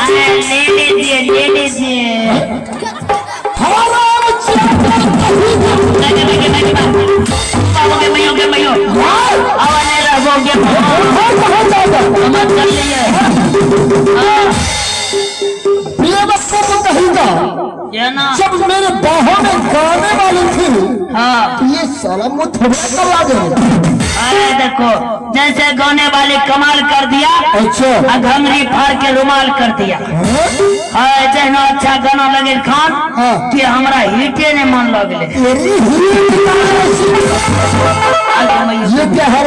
ले लीजिए हमारा मत कर लिए जब मेरे बाहों में गाने वाली थी हाँ ये साला मुझ थोड़ा करवा दे। अरे देखो जैसे गाने वाले कमाल कर दिया अच्छा घंगरी फाड़ के रुमाल कर दिया जहनो अच्छा गाना लगे खान कि हमरा हिटे ने मन लगले ये क्या है?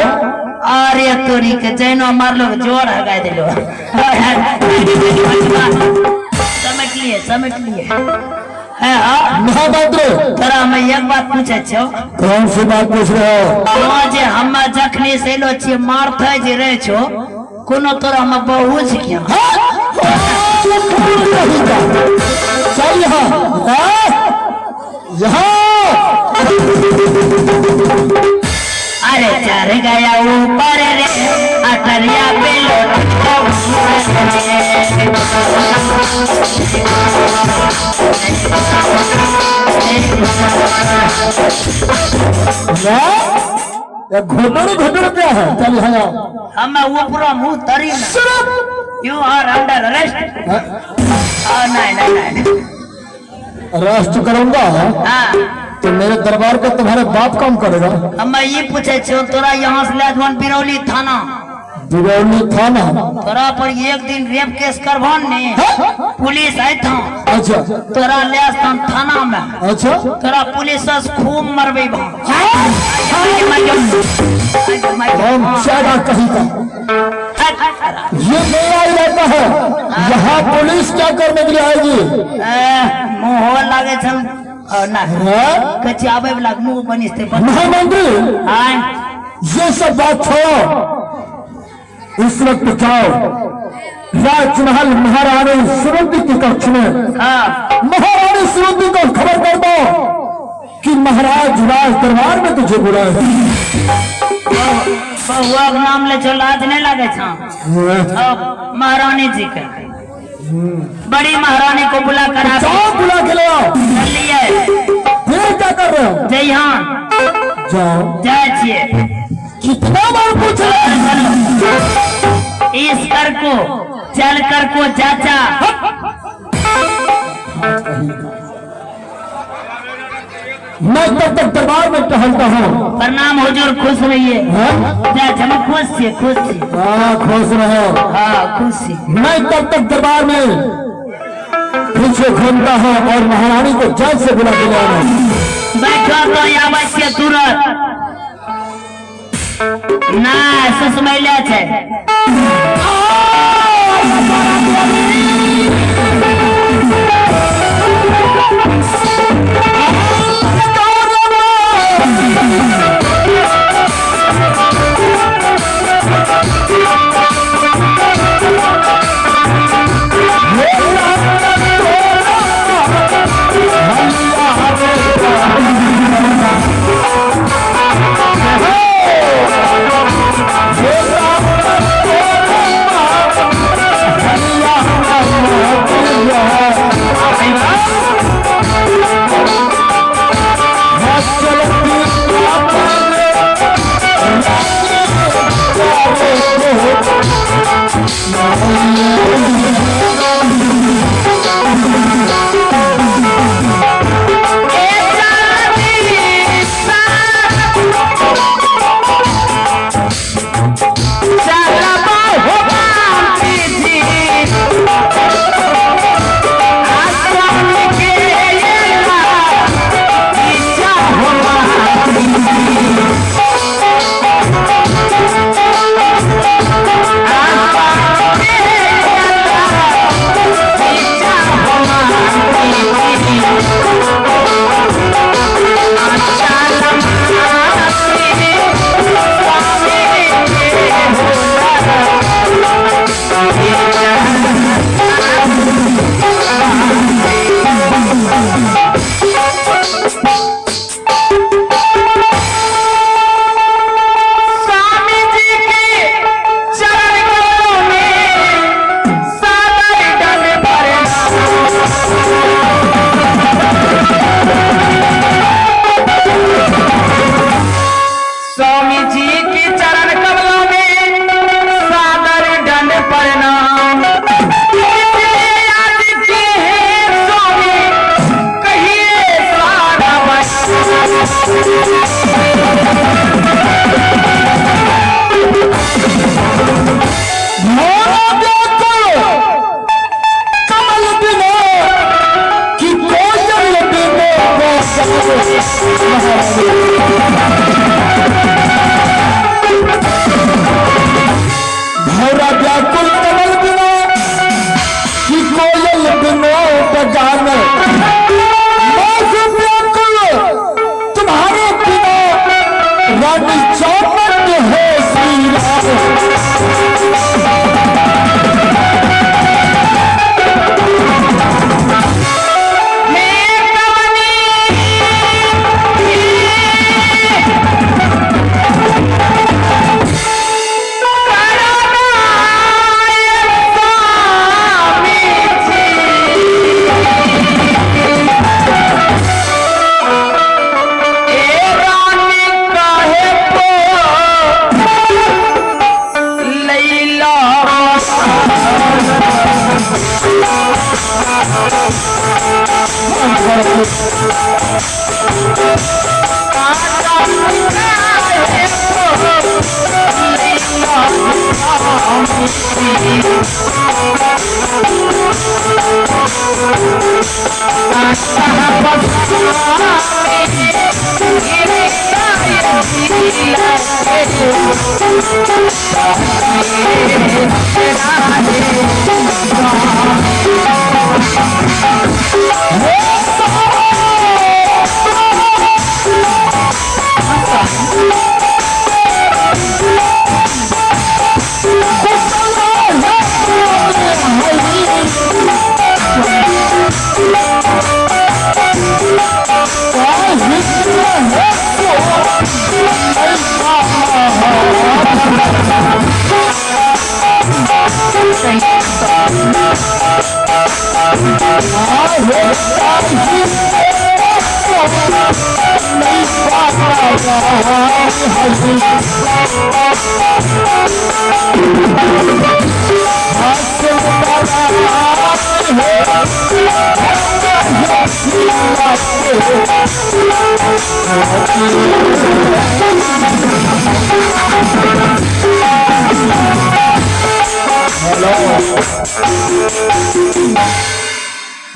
अरे तोरी के जैनो मारलो जोर हगा दिलो समेट लिए है तोरा मैं एक बात पूछे छो। कौन सी बात पूछ रहे हो? जे हम जखनी से लो छी मारथे जे रहे छो कोनो तोरा हम बहु छ क्या चल अरे चढ़ गया ऊपर रे अटरिया पे घोटड़ घोटड़ क्या है? चल यहाँ हम ऊपर मुंह तरी यू आर अंडर अरेस्ट। नहीं अरेस्ट करूंगा तो मेरे दरबार का तुम्हारे बाप काम करेगा। हम ये पूछे छो तोरा यहाँ से ले जवन बिरौली थाना तोरा पर एक दिन रेप केस करवान ने पुलिस आई था। अच्छा तोरा ले थाना में। अच्छा तोरा पुलिस खूब मरबे ज्यादा कहीं का ये मेरा इलाका है। यहाँ पुलिस क्या करने के लिए आएगी? मुँह लागे छल कच्चे आबे वाला मुँह बनिस्ते महामंत्री ये सब बात छोड़ो। इस वक्त जाओ राजमहल महारानी सुरंदी के कक्ष में महारानी सुरंदी को खबर कर दो कि महाराज राज दरबार में तुझे बुलाए हैं। बहुआ के नाम ले जो लाज नहीं लगे था महारानी जी के बड़ी महारानी को बुला कर बुला के ले आओ। चलिए क्या कर रहे हो? जयहान जाओ जाइए। कितना बार पूछ इस कर को चल कर को चाचा मैं तब तक दरबार में टहलता हूँ। प्रणाम हुजूर खुश रहिए। खुश थी खुश रहो। हाँ खुश थी। मैं तब तक दरबार में पीछे घूमता हूँ और महारानी को जल्द से बुला के ले आना। बैठो तो अवश्य तुरंत ना सुसमैले छे।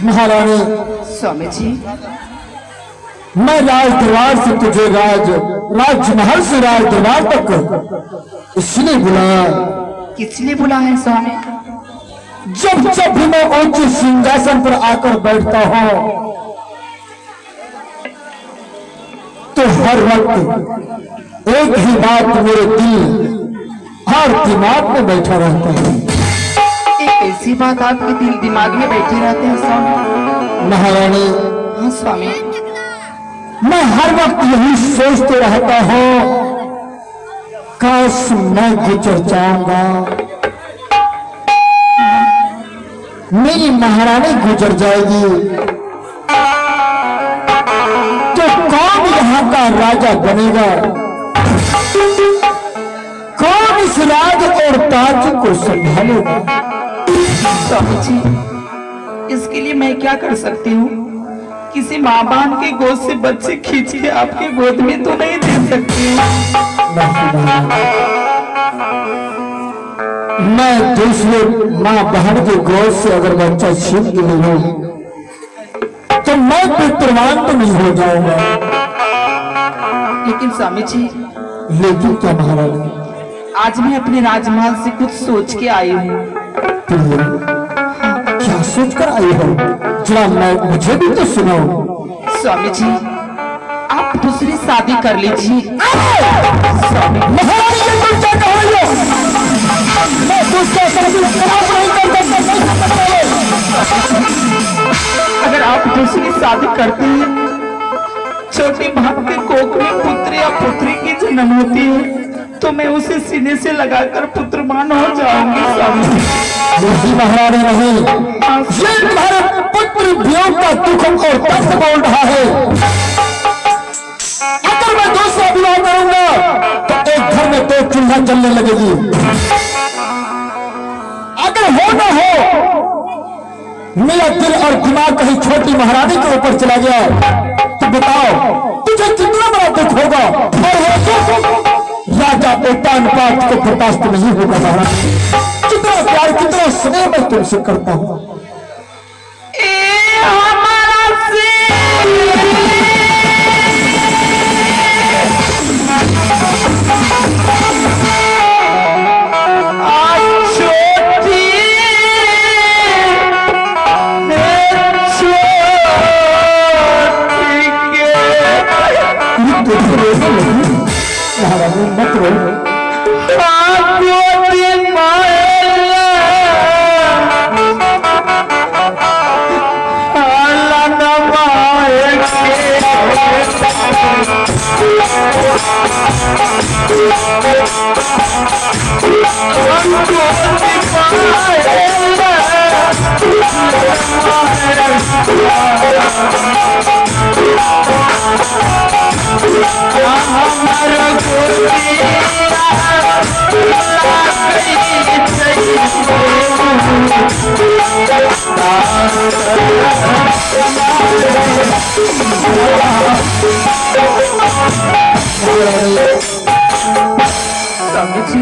महारानी, स्वामी जी, मैं राज दरबार से तुझे राजमहल से राज दरबार तक इसलिए बुलाया। किसने बुलाया है स्वामी? जब जब भी मैं ऊंचे सिंहासन पर आकर बैठता हूं तो हर वक्त एक ही बात मेरे दिल और दिमाग में बैठा रहता है। एक ऐसी बात आपके दिल दिमाग में बैठे रहते हैं स्वामी? महारानी, हाँ स्वामी, मैं हर वक्त यही सोचते रहता हूं, काश मैं गुजर जाऊंगा, मेरी महारानी गुजर जाएगी तो कौन यहाँ का राजा बनेगा? कौन इस राज और ताज को संभालेगा? स्वामी जी, इसके लिए मैं क्या कर सकती हूँ? किसी माँ बाप के गोद से बच्चे खींच के आपके गोद में तो नहीं दे सकती हूँ। मैं दूसरे माँ बहन के गोद से अगर बच्चा छीन के ले लूं तो मैं पितृवान तो नहीं हो जाऊंगा। लेकिन स्वामी जी, लेकिन क्या महारानी? आज मैं अपने राजमहल से कुछ सोच के आई हूँ। क्या सोच कर आई हो? जरा मुझे भी तो सुनाओ। स्वामी जी, आप दूसरी शादी कर लीजिए। स्वामी, महारानी, ये तुम क्या कह रही हो? मैं दूसरा शादी नहीं कर सकता। अगर आप दूसरी शादी करते हैं, छोटी बहन के कोख में पुत्र या पुत्री की जन्म होती है तो मैं उसे सीने से लगाकर पुत्रमान हो जाऊंगी। स्वामी, नहीं महारानी, नहीं, ये तुम्हारे पुत्र वियोग का दुख और दर्द बोल रहा है। अगर मैं दूसरा विवाह करूंगा तो एक घर में दो चूल्हा जलने लगेगी। अगर हो ना हो मेरा दिल और दिमाग कहीं छोटी महारानी के ऊपर चला गया तो बताओ तुझे कितना बड़ा दुख होगा। और वो दुख राजा एकानुपात को बर्दाश्त नहीं होगा। महाराज, कितना प्यार, कितना स्नेह मैं तुमसे करता हूं। महाराज, मत रो। हमारा स्वामी जी